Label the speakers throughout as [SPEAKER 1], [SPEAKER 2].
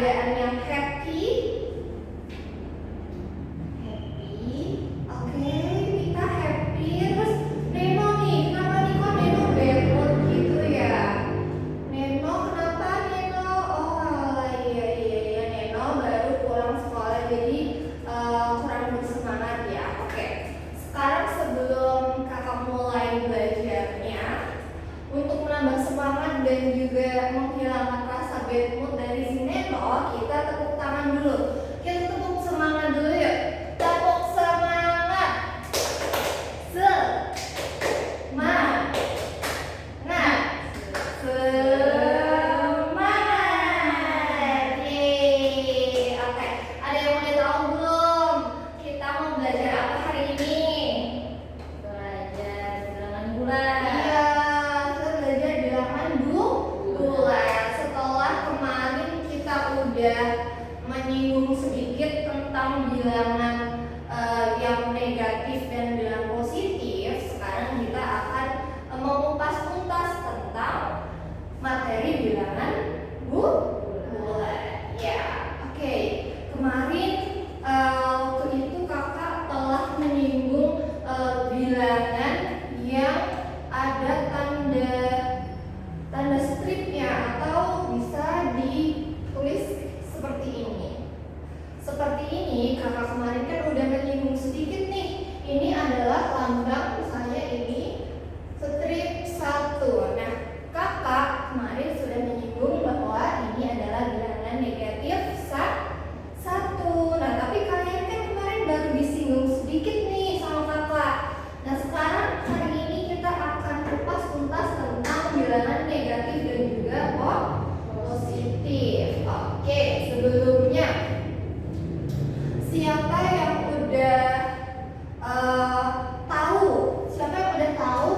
[SPEAKER 1] keadaan yang happy. Oke, kita happy. Terus Neno nih, kenapa nih kok Neno bad mood gitu ya? Neno, kenapa Neno? Oh alah, iya Neno baru pulang sekolah jadi kurang bersemangat ya. Oke, sekarang sebelum kakak mulai belajarnya, untuk menambah semangat dan juga menghilangkan rasa bad mood dari si Neno, kita tepuk tangan dulu. Kita tepuk semangat dulu yuk. Tepuk semangat. Semangat. Semangat. Yeay. Oke, ada yang udah tahu belum? Kita mau belajar apa hari ini?
[SPEAKER 2] Belajar bilangan bulan.
[SPEAKER 1] Iya, kita belajar bilangan bulan. Setelah kemarin kita udah menyinggung sedikit tentang bilangan yang negatif dan bilangan positif, sekarang kita akan mengupas tuntas tentang materi bilangan bulan. Ya, oke. Kemarin waktu itu kakak telah menyinggung bilangan yang ada tanda stripnya atau bisa ditulis seperti ini. Seperti ini, kakak kemarin kan udah menyinggung sedikit nih. Ini adalah lambang, misalnya ini strip 1. Nah, kakak kemarin sudah menyinggung bahwa ini adalah bilangan negatif 1. Nah, tapi kalian kan kemarin baru disinggung sedikit nih sama kakak. Nah, sekarang hari ini kita akan kupas tuntas tentang bilangan negatif dan juga positif. Oke, sebelumnya siapa yang udah tahu? Siapa yang udah tahu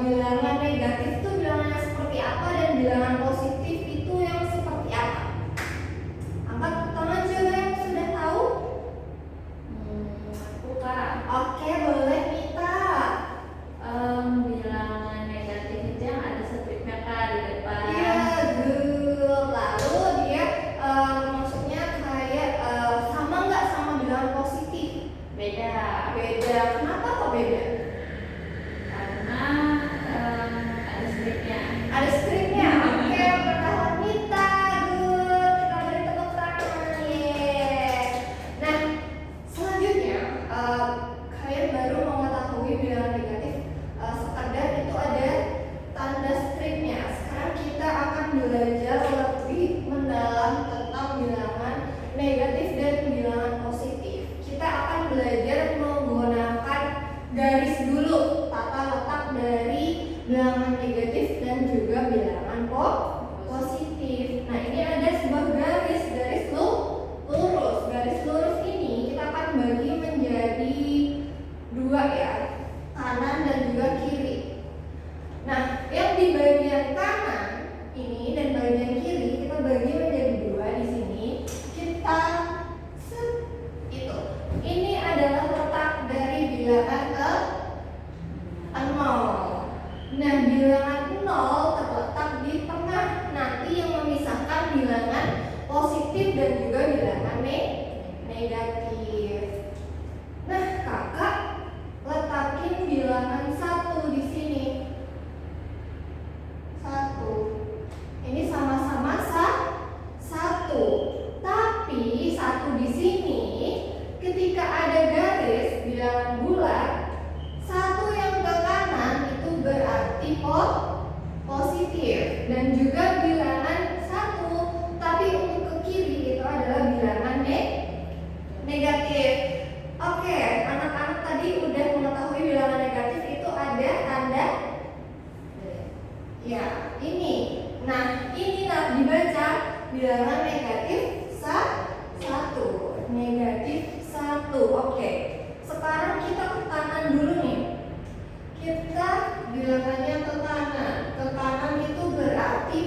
[SPEAKER 1] bilangan negatif itu bilangannya seperti apa dan bilangan positif itu yang seperti apa? Angkat tangan coba yang sudah tahu.
[SPEAKER 2] Aku Kak.
[SPEAKER 1] Oke, boleh Mita.
[SPEAKER 2] Bilangan negatif itu yang ada stripnya Kak di depan.
[SPEAKER 1] Iya, good. Lalu dia maksudnya kayak sama nggak sama bilangan positif?
[SPEAKER 2] Beda.
[SPEAKER 1] Beda. Kenapa kok beda?
[SPEAKER 2] Karena ada stripnya.
[SPEAKER 1] Ada stripnya. Oke, pengetahuan Mita. Good. Kita beri tepuk tangan. Yeay. Nah, selanjutnya kalian baru mengetahui bilangan negatif. Sekadar itu ada tanda stripnya. Sekarang kita akan belajar lebih mendalam tentang bilangan negatif dan bilangan positif. Kita akan belajar menggunakan garis dulu, tata letak dari bilangan negatif dan juga bilangan positif. Nah, ini ada sebuah garis lurus. Garis lurus ini kita akan bagi menjadi 2 ya, kanan dan juga kiri. Nah, yang di bagian kanan ini dan bagian kiri kita bagi menjadi 2 di sini. Kita itu. Ini adalah letak dari bilangan 0. Nah, bilangan 0 terletak di tengah. Nanti yang memisahkan bilangan positif dan juga bilangan negatif. Nah, kakak letakin bilangan 1 di sini. 1. Ini sama-sama 1. Tapi 1 di sini ketika ada garis bilangan bulat, 1 yang ke kanan itu berarti positif dan juga bilangan 1. Tapi untuk ke kiri itu adalah bilangan negatif. Oke, anak-anak tadi udah mengetahui bilangan negatif itu ada tanda ya, ini. Nah, ini dibaca bilangan negatif 1. Negatif 1. Oke. Sekarang kita ke kanan dulu nih. Kita bilangannya ke kanan. Ke kanan itu berarti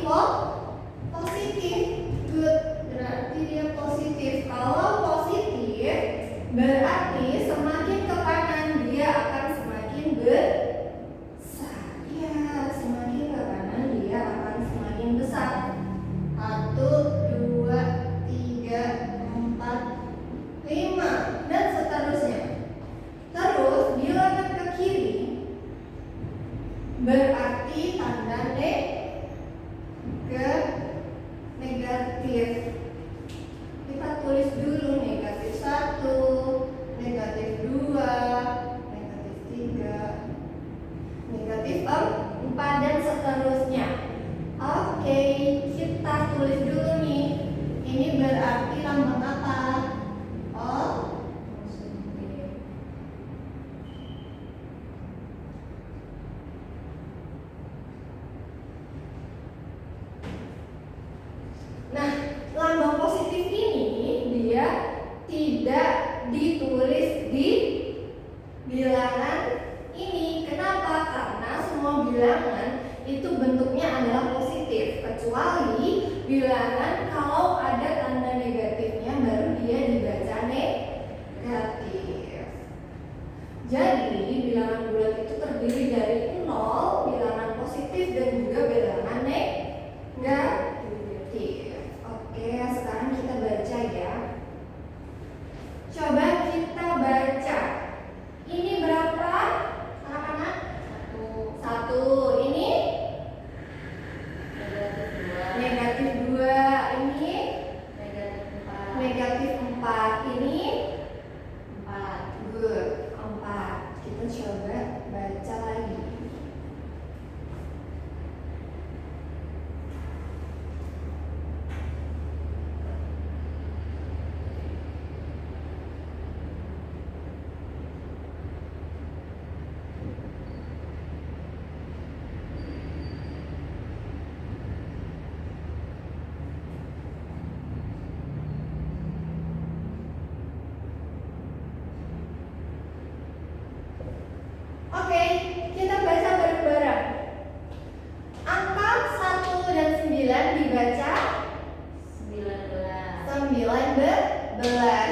[SPEAKER 1] 19.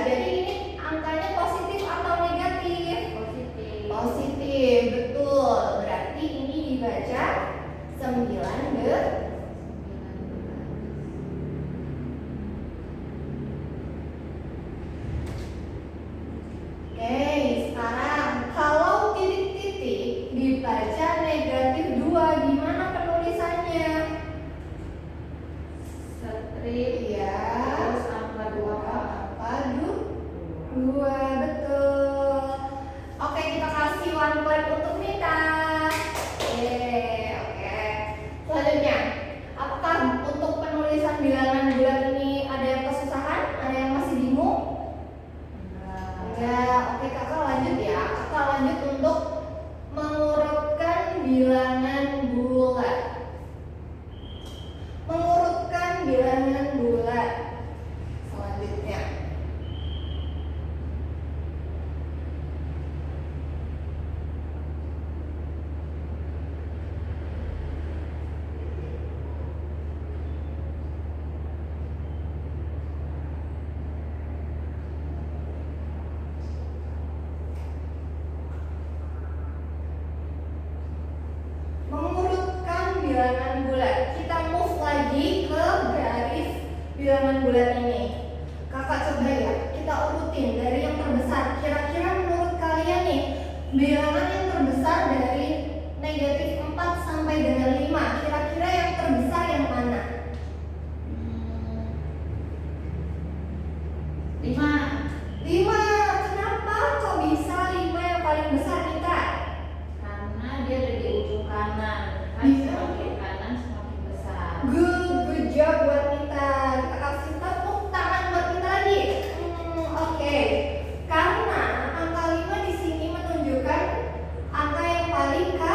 [SPEAKER 1] Jadi ini angkanya positif atau negatif?
[SPEAKER 2] Positif.
[SPEAKER 1] Positif, betul. Berarti ini dibaca 19. Oke, sekarang kalau titik-titik dibaca negatif 2, gimana penulisannya?
[SPEAKER 2] Strip.
[SPEAKER 1] Iya.
[SPEAKER 2] Terus angka 2.
[SPEAKER 1] Apa? 2, betul. Oke, kita kasih one point untuk Mita. Oke. Selanjutnya, apakah untuk penulisan bilangan bulat ini ada yang kesusahan? Ada yang masih bingung? Enggak. Oke, kakak lanjut ya. Kakak lanjut untuk mengurutkan bilangan bulat. Mengurutkan bilangan bulat. Selanjutnya. Mengurutkan bilangan bulat. Kita move lagi ke garis bilangan bulat ini. Kakak coba ya, kita urutin dari yang terbesar. Kira-kira menurut kalian nih, bilangan yang terbesar dari negatif 4 sampai dengan 5, kira-kira yang terbesar yang mana? 5. Kenapa kok bisa 5 yang paling besar, Nita?
[SPEAKER 2] Karena dia ada di ujung kanan. Kan
[SPEAKER 1] Iya.
[SPEAKER 2] semakin kanan semakin besar.
[SPEAKER 1] Good job buat Nita. Kita kasih tepuk tangan buat Nita lagi. Oke. Karena angka 5 di sini menunjukkan angka yang paling ke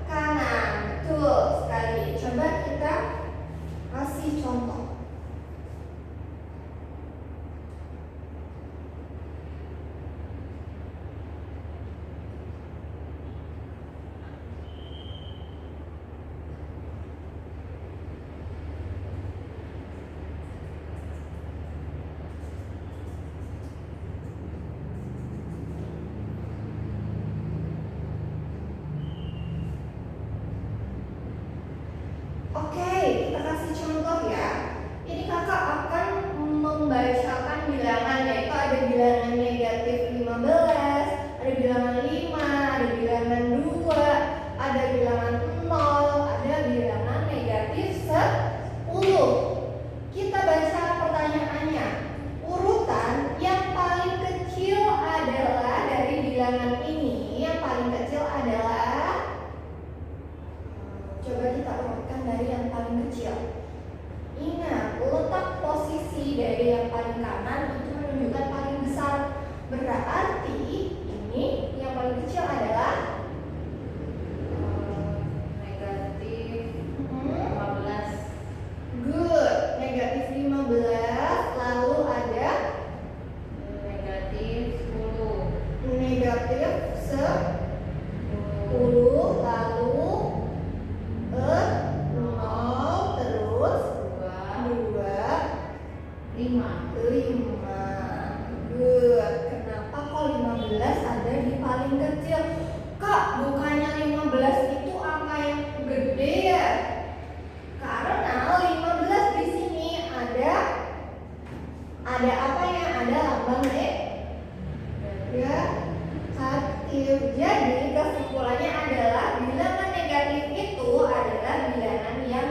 [SPEAKER 1] kanan. Betul sekali. Coba kita kasih contoh. Oke, kita kasih contoh ya. Ini kakak akan membacakan bilangan, yaitu ada bilangan negatif 15, ada bilangan 5, ada bilangan 2, ada bilangan 0, ada bilangan negatif 10. Kita baca pertanyaannya. Urutan yang paling kecil adalah dari bilangan ini, yang paling kecil adalah, coba kita urutkan dari yang paling kecil. Ingat, letak posisi dari yang paling kanan itu menunjukkan paling besar. Berarti ini yang paling kecil adalah
[SPEAKER 2] Negatif
[SPEAKER 1] hmm,
[SPEAKER 2] 15.
[SPEAKER 1] good, negatif 15. Lalu ada
[SPEAKER 2] Negatif 10.
[SPEAKER 1] negatif 10. Lalu 0, terus 2,
[SPEAKER 2] 5.
[SPEAKER 1] 5. Good. Kenapa kok 15 ada di paling kecil? Kak, bukannya 15 itu angka yang gede ya? Karena 15 di sini ada apa ya? Ada lambang ya, negatif. Jadi kesimpulannya adalah bilangan negatif itu adalah bilangan yang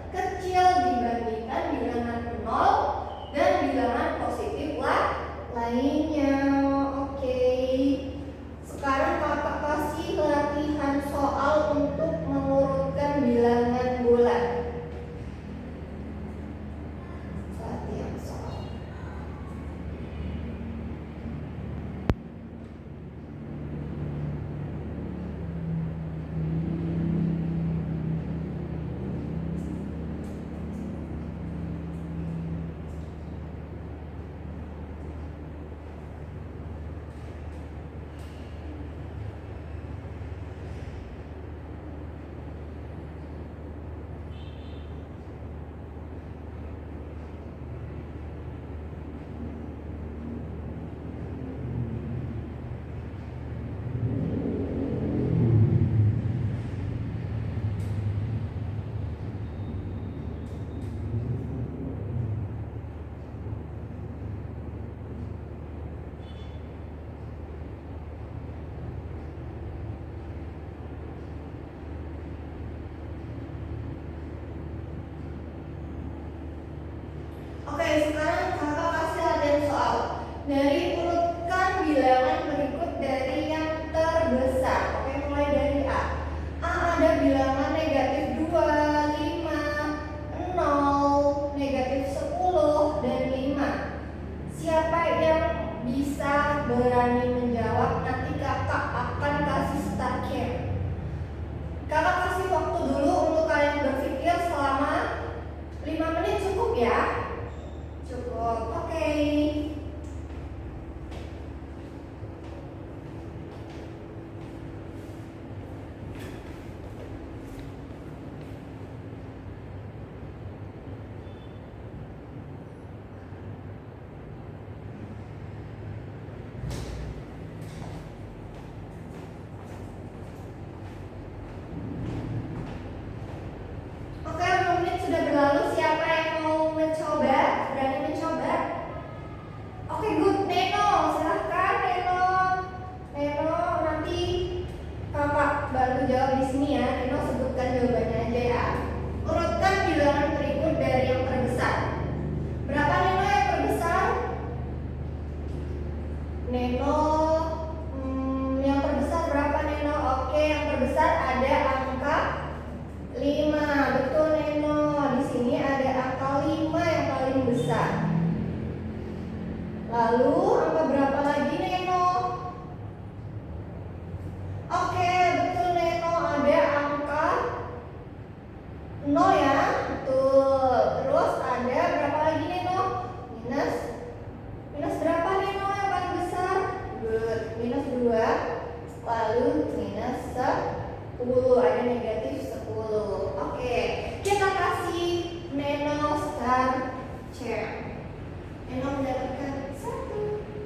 [SPEAKER 1] kecil dibandingkan bilangan 0 dan bilangan positif lainnya. Oke. Sekarang kakak kasih latihan soal untuk mengurutkan bilangan bulat. Latihan soal. Dari urutkan bilangan berikut dari yang terbesar. Oke, mulai dari A. A ada bilangan negatif 2, 5, 0, negatif 10, dan 5. Siapa yang bisa berani menjawab? Nanti kakak akan kasih start cam. Kakak kasih waktu dulu untuk kalian berpikir selama 5 menit, cukup ya? Cukup, oke. Oke, 5 menit sudah berlalu. Siapa yang mau mencoba? Berani mencoba? Oke, good. Neno, silahkan Neno. Neno, nanti kakak bantu jawab di sini ya. Neno sebutkan jawabannya aja ya. Urutkan bilangan berikut dari yang terbesar. Berapa Neno yang terbesar? Neno, yang terbesar berapa Neno? Oke, yang terbesar ada angka 5. Betul Neno. Di sini ada angka 5 yang paling besar. Lalu angka berapa lagi Neno? Oke, betul Neno, ada angka 0 ya. Betul. Terus ada berapa lagi Neno? Minus. Minus berapa Neno yang paling besar? Good. Minus 2. Lalu minus 10. Ada negatif 10. Oke, kita kasih Neno start chair. Neno mendapatkan 1.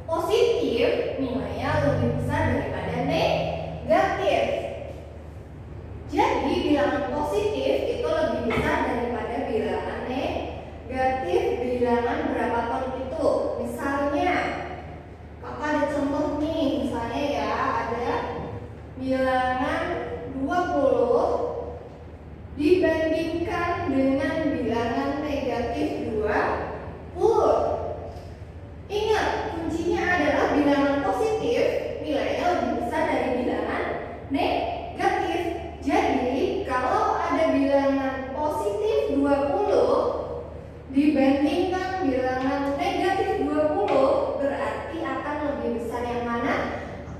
[SPEAKER 1] positif nilainya lebih besar daripada negatif. Jadi bilangan positif itu lebih besar daripada bilangan negatif. Bilangan berapapun itu. Misalnya, kakak ada contoh nih, misalnya ya ada bilangan 20 dibandingkan dengan bilangan negatif 20. Ingat, kuncinya adalah bilangan positif nilainya lebih besar dari bilangan negatif. Jadi, kalau ada bilangan positif 20 dibandingkan bilangan negatif 20, berarti akan lebih besar yang mana?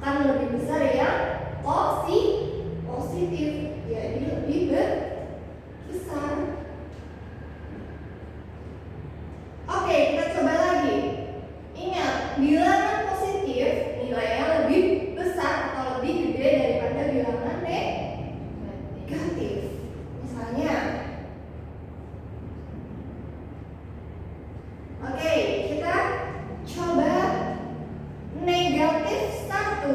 [SPEAKER 1] Akan lebih besar yang positif. Jadi lebih besar. Oke, kita coba lagi. Ingat, bilangan positif nilainya lebih besar atau lebih gede daripada bilangan negatif. Misalnya, oke, kita coba negatif 1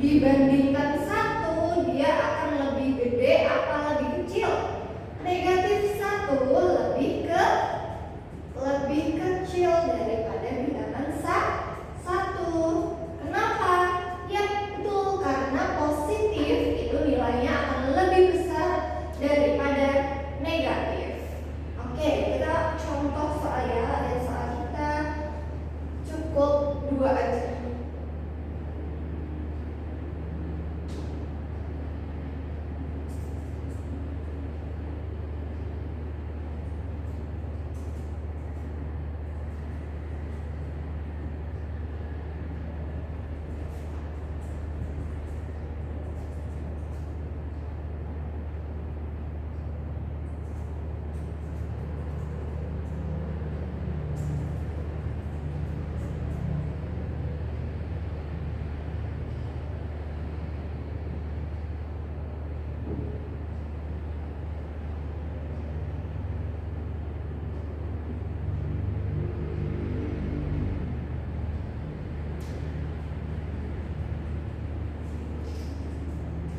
[SPEAKER 1] dibandingkan 1, dia akan lebih gede apa lebih kecil? Negatif 1 lebih kecil daripada bilangan 1. Kenapa? Ya betul, karena positif itu nilainya akan lebih besar daripada negatif. Oke, kita contoh soal ya, dan soal kita cukup 2 aja.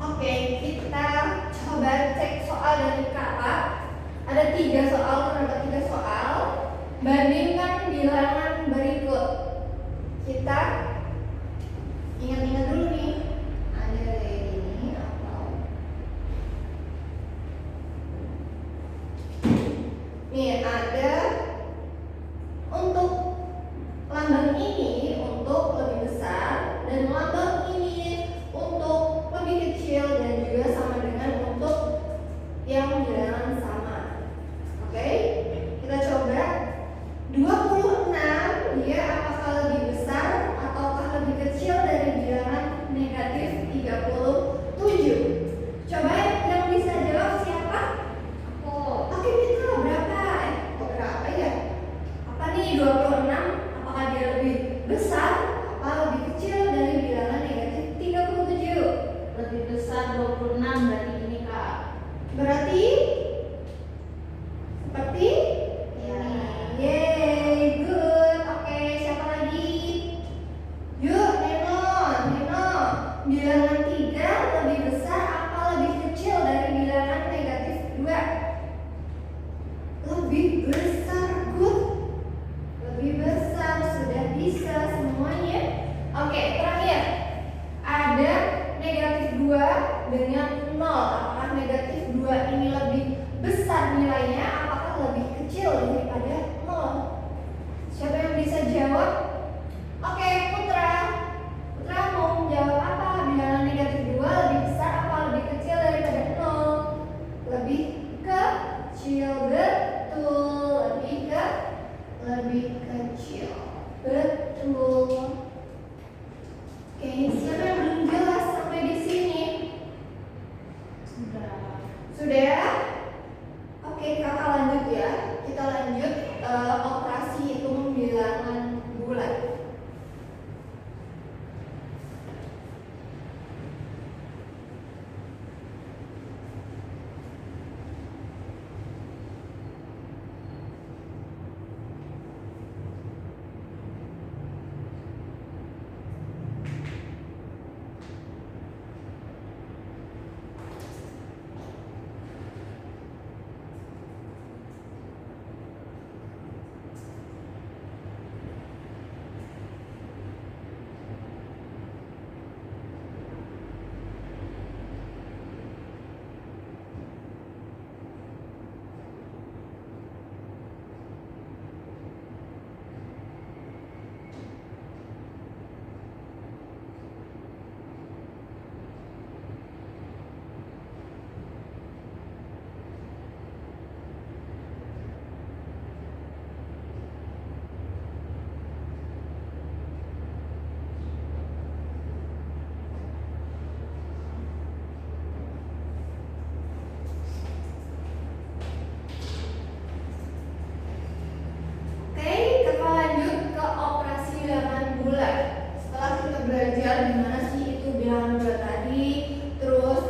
[SPEAKER 1] Oke, kita coba cek soal dari kakak. Ada 3 soal, terdapat 3 soal. Bandingkan bilangan berikut. Kita ingat-ingat dulu nih. Ada ini atau nih ada untuk lambang ini untuk lebih besar dan lambang ini untuk lebih kecil dan juga sama dengan untuk yang bilangan sama. Oke, kita coba 26 dia apakah lebih besar ataukah lebih kecil dari bilangan negatif 37? Coba yang bisa jawab siapa?
[SPEAKER 2] Aku.
[SPEAKER 1] Oke, Mitra, berapa? Berapa ya? Apa nih 26? Apakah dia lebih besar apa lebih kecil dari bilangan negatif 37?
[SPEAKER 2] Lebih besar 26 berarti ini kak.
[SPEAKER 1] Berarti seperti
[SPEAKER 2] Ya.
[SPEAKER 1] yeay, good. Oke, siapa lagi? Yuk, Neno. Bilangan 3 lebih besar apa lebih kecil dari bilangan negatif 2? Lebih besar, good. Lebih besar, sudah bisa semua. bulat. Setelah kita belajar gimana sih itu bilangan bulat tadi, terus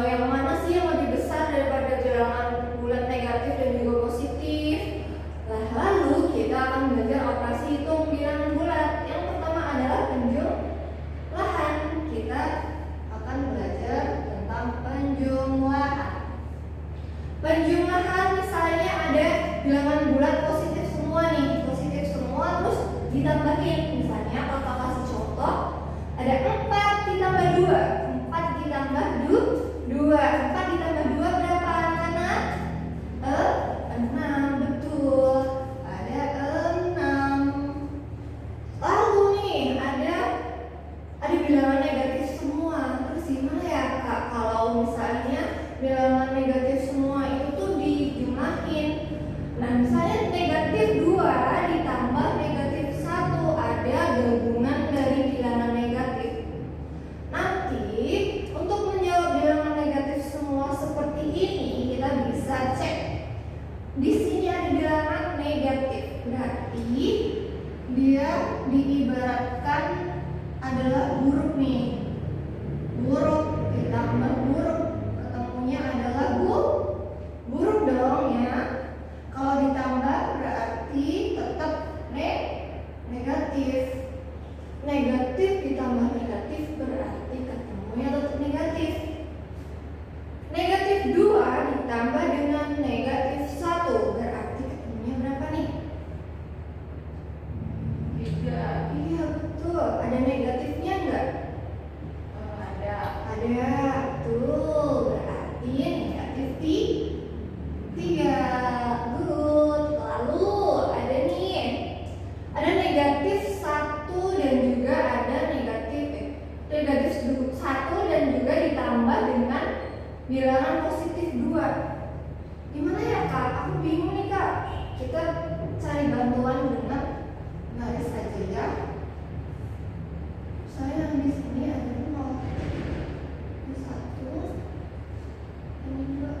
[SPEAKER 1] yang mana sih yang lebih besar daripada bilangan bulat negatif dan juga positif. Nah, lalu kita akan belajar operasi hitung bilangan bulat. Yang pertama adalah penjumlahan. Kita akan belajar tentang penjumlahan. Penjumlahan misalnya ada bilangan bulat positif semua nih, positif semua terus ditambahin. Misalnya kakak kasih contoh, ada 4 ditambah 2, 4 ditambah 2, 4 ditambah 2 berapa anak-anak? 6, betul, ada 6. Lalu nih ada bilangan negatif semua. Terus gimana ya kak kalau misalnya bilangan negatif semua itu tuh dijumlahin? Nah, misalnya negatif 2 ditambah negatif 1, ada gabungan dari bilangan negatif. Nanti untuk menjawab bilangan negatif semua seperti ini, kita bisa cek. Di sini ada bilangan negatif, berarti dia diibaratkan adalah huruf nih. Huruf ditambah huruf, ketemunya adalah huruf dong ya. Kalau ditambah berarti tetap negatif. Negatif ditambah negatif berarti ketemunya tetap negatif. Negatif 2 ditambah dengan negatif 1 berarti ketemunya berapa nih?
[SPEAKER 2] 3.
[SPEAKER 1] Iya betul. Ada negatifnya enggak?
[SPEAKER 2] Ada.
[SPEAKER 1] Ada. Tuh berarti negatif 3. Good. Lalu ada nih, ada negatif 1 dan juga ada negatif 1 dan juga ditambah dengan bilangan positif 2. Gimana ya kak? Aku bingung nih kak. Kita cari bantuan dengan garis aja ya. Saya yang di sini ada 0, ini 1, ini 2,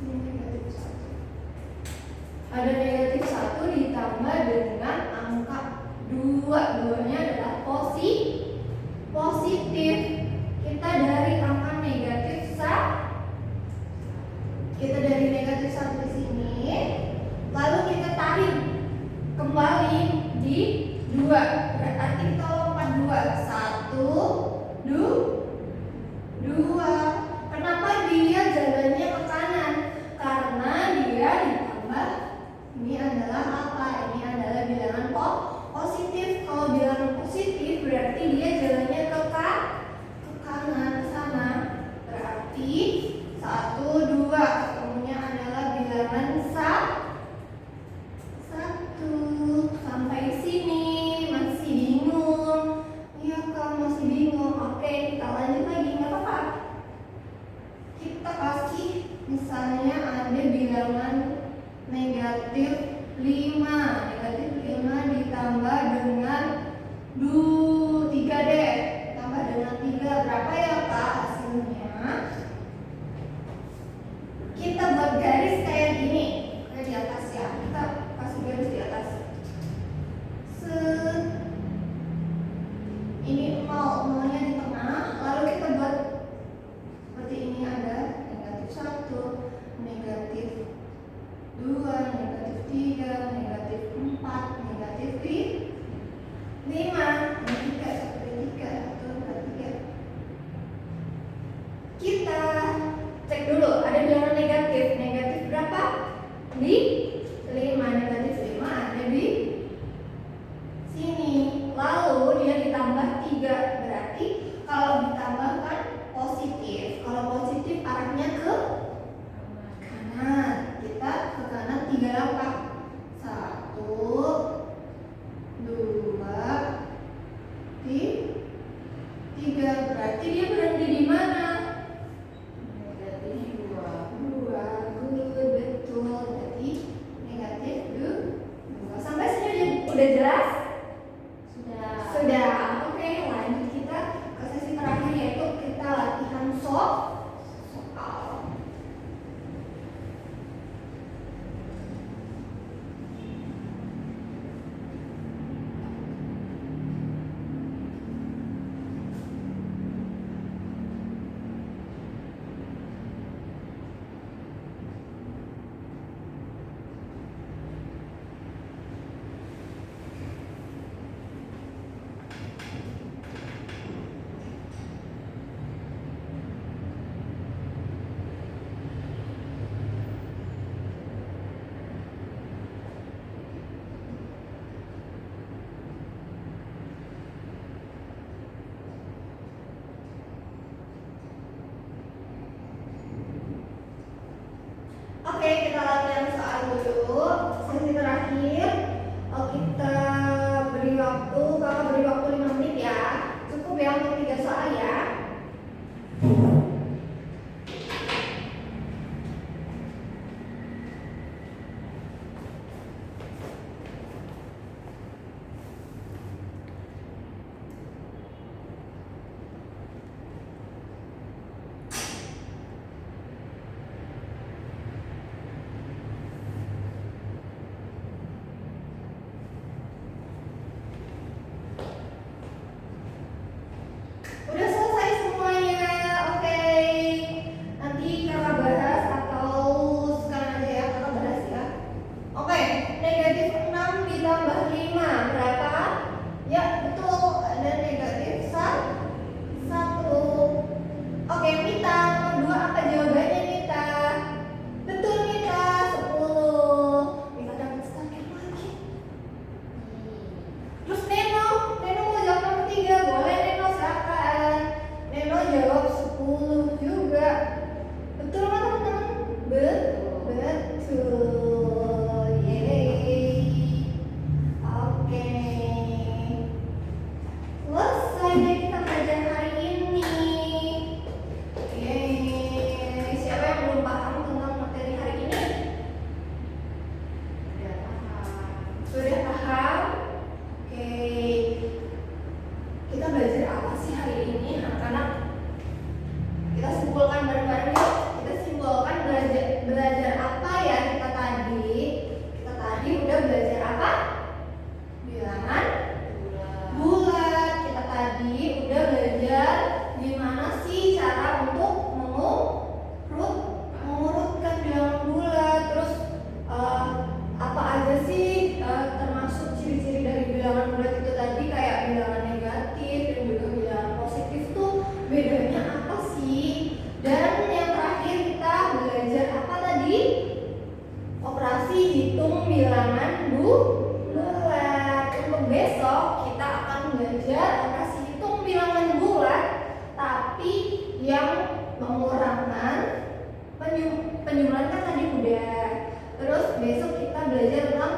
[SPEAKER 1] ini negatif 1. Ada negatif 1 ditambah dengan angka 2. 2-nya adalah positif. Kita dari angka negatif 1. Kita dari negatif 1 di sini. Lalu kita tarik kembali di 2. Berarti kita lompat 2. 1, 2. Kenapa dia jalannya ke kanan? Karena dia ditambah. Ini adalah apa? Ini adalah bilangan positif. Kalau bilangan positif berarti dia jalannya ke kanan ke sana. Berarti 1, 2. Ketemunya adalah bilangan 1. Sampai sini masih bingung? Iya kak, masih bingung. Oke, kita lanjut lagi, nggak apa-apa. Kita kasih misalnya ada bilangan negatif 5. Negatif 5 ditambah dengan 3 deh. Tambah dengan 3 berapa ya kak hasilnya? Kita buat garis kayak gini, kayak di atas ya. Kita kasih garis di atas. Ini 0-nya di tengah. Lalu kita buat seperti ini, ada negatif 1, negatif 2, negatif 3, negatif 4, negatif 5. Ini 3, seperti 3, 1, 2, 3. Kita cek dulu, ada bilangan negatif. Negatif berapa? Di 5. Negatif 5 ada di sini. Lalu dia ditambah 3. Berarti kalau ditambahkan positif. Kalau positif arahnya ke kanan. Kita ke kanan 3 langkah. 1, 2, 3. Berarti dia berhenti di mana?
[SPEAKER 2] Negatif 2.
[SPEAKER 1] 2. Good, betul. Berarti negatif 2. Sampai sini udah jelas? Sudah. Oke, lanjut kita ke sesi terakhir, yaitu kita latihan soal. kakak beri waktu 5 menit ya. Cukup ya untuk 3 soal ya. Udah selesai semuanya, oke. Nanti kakak bahas atau sekarang aja ya kakak bahas ya. Oke, negatif 6 ditambah 5 berapa? Ya betul, ada negatif 1. Oke, Mita, nomor 2 apa jawabannya Mita? Betul Mita, 10. Mita dapat sekali lagi. Terus Neno mau jawab nomor 3, boleh Neno silakan. Neno jawab 10 juga. Betul kan teman-teman? Betul. Yeay. Oke. Selesai deh kita belajar hari ini. Yeay. Siapa yang belum paham tentang materi hari ini? Sudah paham? Oke, kita belajar apa sih hari ini anak-anak? Kita simpulkan bareng-bareng yuk. Kita simpulkan belajar apa ya kita tadi? Kita tadi udah belajar apa? Bilangan bulat. Kita tadi udah belajar gimana sih cara untuk mengurutkan bilangan bulat. Terus apa aja sih termasuk ciri-ciri dari bilangan bulat itu tadi, kayak bilangan negatif dan juga bilangan positif tuh bedanya apa sih? Dan yang terakhir kita belajar apa tadi? Operasi hitung bilangan bulat. Untuk besok kita akan belajar operasi hitung bilangan bulat, tapi yang mengurangan penjumlahan kan tadi udah. Terus besok kita belajar tentang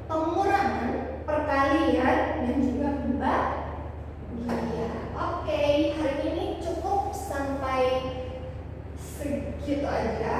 [SPEAKER 1] pengurangan, perkalian, dan juga pembagian. Oke, hari ini cukup sampai segitu aja.